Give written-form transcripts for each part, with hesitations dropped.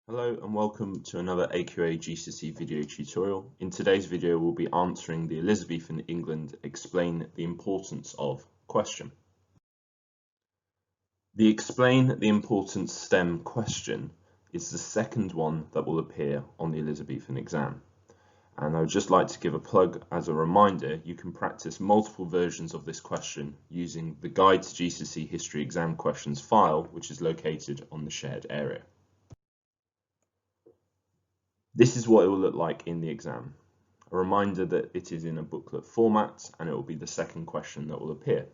Hello and welcome to another AQA GCSE video tutorial. In today's video we'll be answering the Elizabethan England explain the importance of question. The explain the importance STEM question is the second one that will appear on the Elizabethan exam. And I would just like to give a plug as a reminder, you can practice multiple versions of this question using the Guide to GCSE History Exam Questions file, which is located on the shared area. This is what it will look like in the exam. A reminder that it is in a booklet format and it will be the second question that will appear.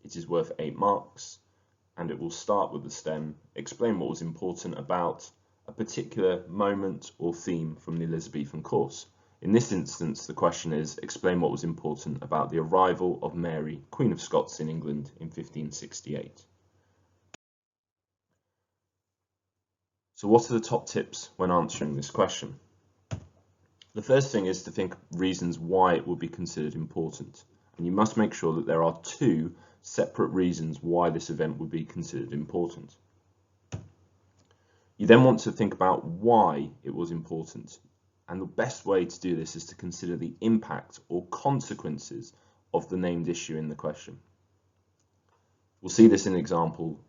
It is worth 8 marks and it will start with the STEM, explain what was important about a particular moment or theme from the Elizabethan course. In this instance, the question is explain what was important about the arrival of Mary, Queen of Scots in England in 1568. So what are the top tips when answering this question? The first thing is to think of reasons why it will be considered important. And you must make sure that there are 2 separate reasons why this event would be considered important. You then want to think about why it was important. And the best way to do this is to consider the impact or consequences of the named issue in the question. We'll see this in an example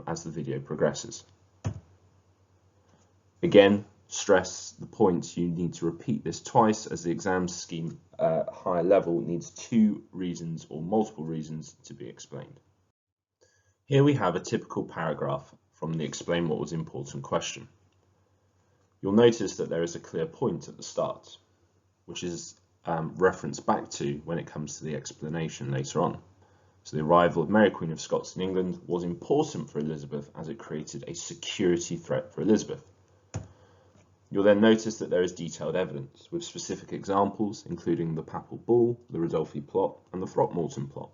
as the video progresses. Again, stress the point you need to repeat this twice as the exam scheme higher level needs 2 reasons or multiple reasons to be explained. Here we have a typical paragraph from the explain what was important question. You'll notice that there is a clear point at the start, which is referenced back to when it comes to the explanation later on. So the arrival of Mary, Queen of Scots in England was important for Elizabeth as it created a security threat for Elizabeth. You'll then notice that there is detailed evidence with specific examples, including the Papal Bull, the Ridolfi plot, and the Throckmorton plot.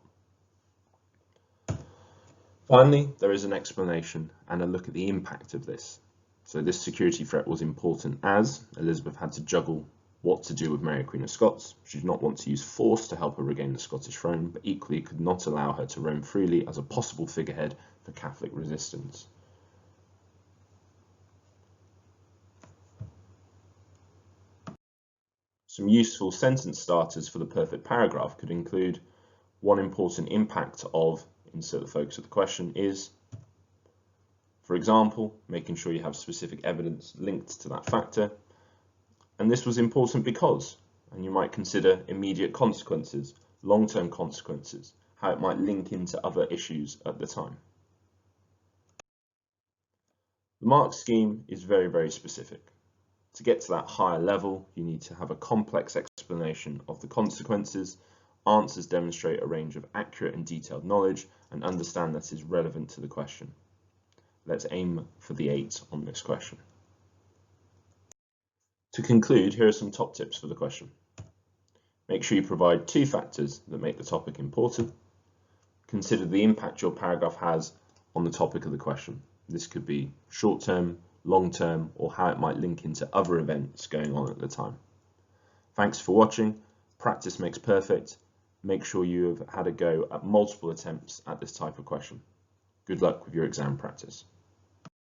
Finally, there is an explanation and a look at the impact of this. So this security threat was important as Elizabeth had to juggle what to do with Mary, Queen of Scots. She did not want to use force to help her regain the Scottish throne, but equally could not allow her to roam freely as a possible figurehead for Catholic resistance. Some useful sentence starters for the perfect paragraph could include one important impact of, insert the focus of the question, is, for example, making sure you have specific evidence linked to that factor. And this was important because, and you might consider immediate consequences, long-term consequences, how it might link into other issues at the time. The mark scheme is very, very specific. To get to that higher level, you need to have a complex explanation of the consequences. Answers demonstrate a range of accurate and detailed knowledge and understand that is relevant to the question. Let's aim for the 8 on this question. To conclude, here are some top tips for the question. Make sure you provide 2 factors that make the topic important. Consider the impact your paragraph has on the topic of the question. This could be short-term, long-term, or how it might link into other events going on at the time. Thanks for watching. Practice makes perfect. Make sure you have had a go at multiple attempts at this type of question. Good luck with your exam practice.